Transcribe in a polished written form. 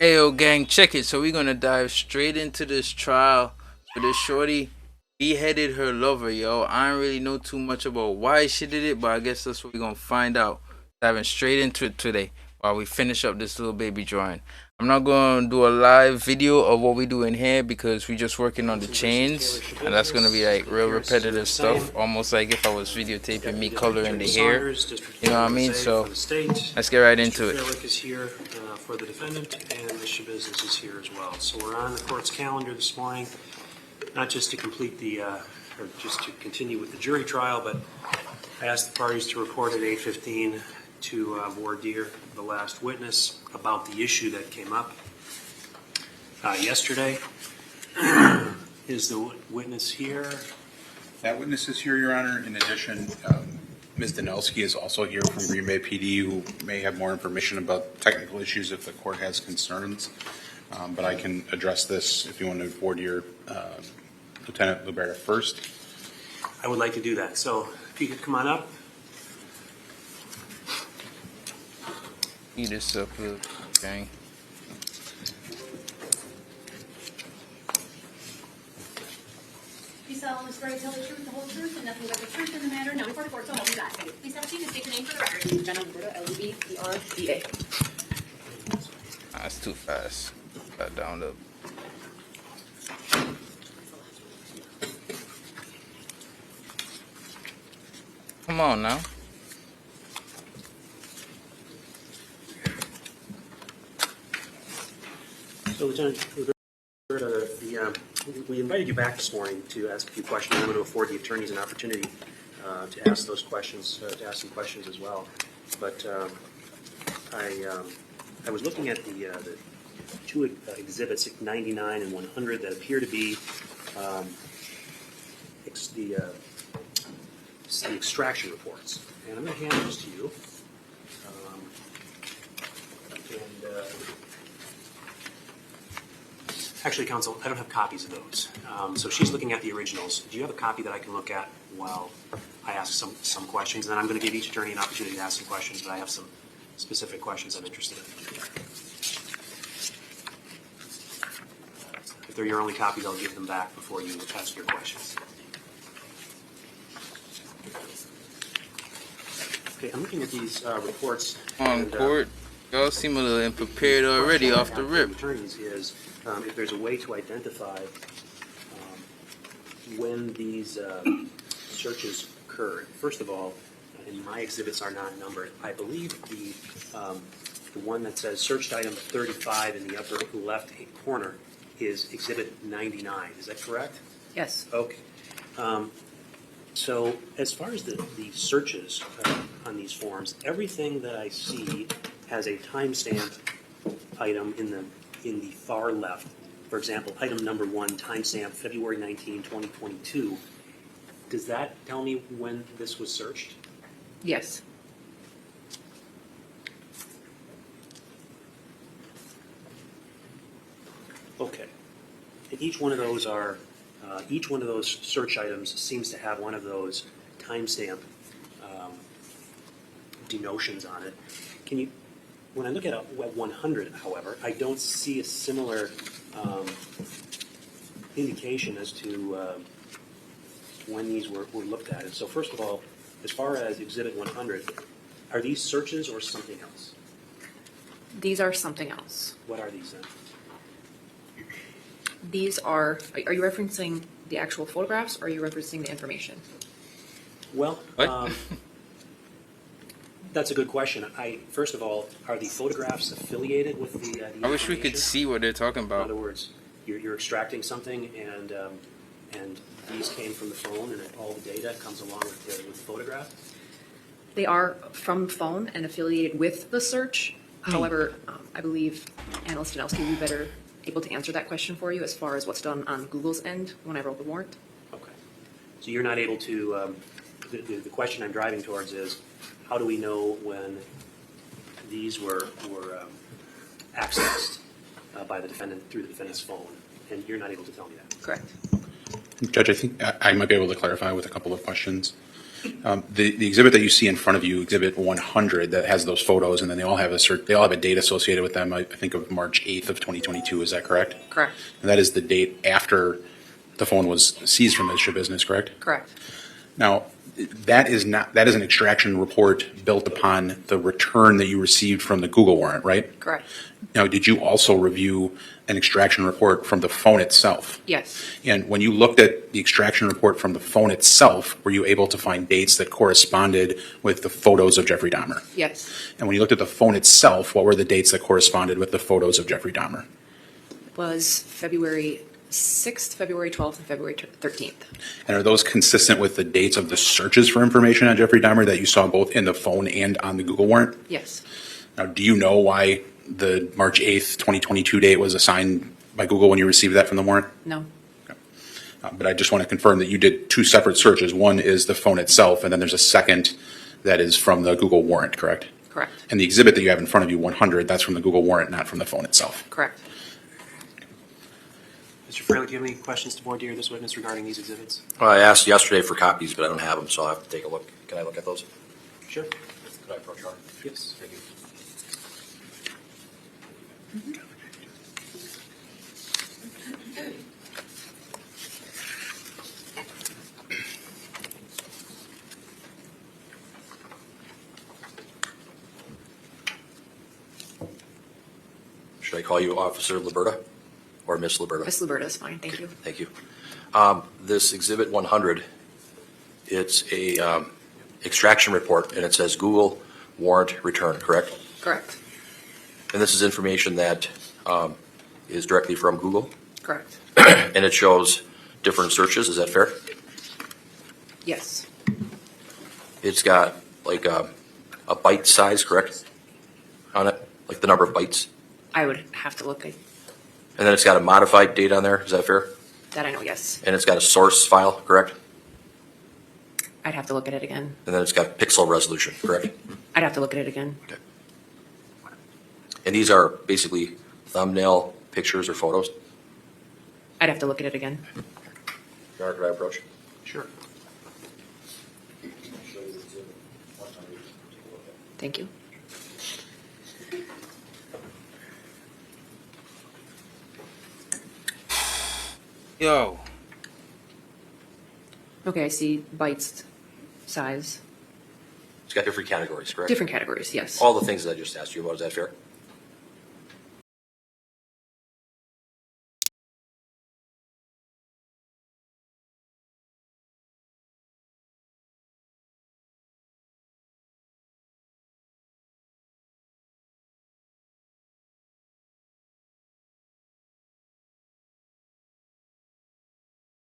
Hey, yo, gang, check it. So we're gonna dive straight into this trial for this shorty beheaded her lover, yo. I don't really know too much about why she did it, but I guess that's what we're gonna find out. Diving straight into it today while we finish up this little baby drawing. I'm not gonna do a live video of what we do in here because we're just working on the chains, and that's gonna be like real repetitive stuff, almost like if I was videotaping me coloring the hair. You know what I mean? So let's get right into it. Is here for the defendant, and the SCHABUSINESS is here as well. So we're on the court's calendar this morning, not just to complete the, or just to continue with the jury trial, but I asked the parties to report at 8:15 to voir dire the last witness about the issue that came up yesterday. Is the witness here? That witness is here, Your Honor. In addition, Ms. Danelski is also here from Green Bay PD, who may have more information about technical issues if the court has concerns. But I can address this if you want to voir dire Lieutenant Luberta first. I would like to do that. So if you could come on up. Eat this up, gang. You solemnly swear to tell the truth, the whole truth, and nothing but the truth in the matter. Now, before the court, so help you God. Please have a seat and state your name for the record. Jenna Luberta, L-U-B-E-R-D-A. That's too fast. Got down up. Come on now. So, Lieutenant Luberta, we invited you back this morning to ask a few questions. I'm going to afford the attorneys an opportunity to ask those questions, to ask some questions as well. But I was looking at the two exhibits, 99 and 100, that appear to be the extraction reports. And I'm going to hand those to you. Actually, counsel, I don't have copies of those. So she's looking at the originals. Do you have a copy that I can look at while I ask some questions? And then I'm going to give each attorney an opportunity to ask some questions, but I have some specific questions I'm interested in. If they're your only copies, I'll give them back before you ask your questions. Okay, I'm looking at these reports. On court, y'all seem a little unprepared already off the rip. Attorneys is if there's a way to identify when these searches occurred. First of all, and my exhibits are not numbered, I believe the one that says searched item 35 in the upper left corner is exhibit 99. Is that correct? Yes. Okay. So as far as the searches on these forms, everything that I see has a timestamp item in the far left. For example, item number 1, timestamp February 19, 2022. Does that tell me when this was searched? Yes. Okay. And each one of those are, each one of those search items seems to have one of those timestamp denotions on it. Can you, when I look at Web 100, however, I don't see a similar indication as to when these were looked at. And so first of all, as far as exhibit 100, are these searches or something else? These are something else. What are these then? These are you referencing the actual photographs or are you referencing the information? Well, What? that's a good question. First of all, are the photographs affiliated with the I wish we could information? see what they're talking In about. other words, you're extracting something, and these came from the phone, and all the data comes along with the photograph. They are from phone and affiliated with the search. However, I believe Analyst Danelski would be better able to answer that question for you as far as what's done on Google's end when I wrote the warrant. Okay. So you're not able to. The question I'm driving towards is, how do we know when these were accessed by the defendant through the defendant's phone? And you're not able to tell me that. Correct. Judge, I think I might be able to clarify with a couple of questions. The exhibit that you see in front of you, Exhibit 100, that has those photos, and then they all have a date associated with them. I think of March 8th of 2022. Is that correct? Correct. And that is the date after the phone was seized from the SCHABUSINESS, correct? Correct. Now, that is an extraction report built upon the return that you received from the Google warrant, right? Correct. Now, did you also review an extraction report from the phone itself? Yes. And when you looked at the extraction report from the phone itself, were you able to find dates that corresponded with the photos of Jeffrey Dahmer? Yes. And when you looked at the phone itself, what were the dates that corresponded with the photos of Jeffrey Dahmer? It was February 6th, February 12th, and February 13th. And are those consistent with the dates of the searches for information on Jeffrey Dahmer that you saw both in the phone and on the Google warrant? Yes. Now, do you know why the March 8th, 2022 date was assigned by Google when you received that from the warrant? No. But I just want to confirm that you did two separate searches. One is the phone itself, and then there's a second that is from the Google warrant, correct? Correct. And the exhibit that you have in front of you, 100, that's from the Google warrant, not from the phone itself. Correct. Mr. Fraley, do you have any questions to voir dire this witness regarding these exhibits? Well, I asked yesterday for copies, but I don't have them, so I'll have to take a look. Can I look at those? Sure. Could I approach her? Yes. Thank you. Should I call you Officer Liberta or Miss Liberta? Miss Liberta is fine. Thank you. Thank you. This Exhibit 100, it's a extraction report, and it says Google warrant return, correct? Correct. And this is information that is directly from Google, Correct. and it shows different searches. Is that fair? Yes. It's got like a byte size, correct, on it, like the number of bytes. I would have to look at And then it's got a modified date on there. Is that fair? that. I know. Yes. And it's got a source file, correct? I'd have to look at it again. And then it's got pixel resolution, correct? I'd have to look at it again. And these are basically thumbnail pictures or photos. I'd have to look at it again. Your Honor, could I approach? Sure. Thank you. Yo, Okay. I see bytes size. It's got different categories, correct? Different categories. Yes. All the things that I just asked you about, is that fair?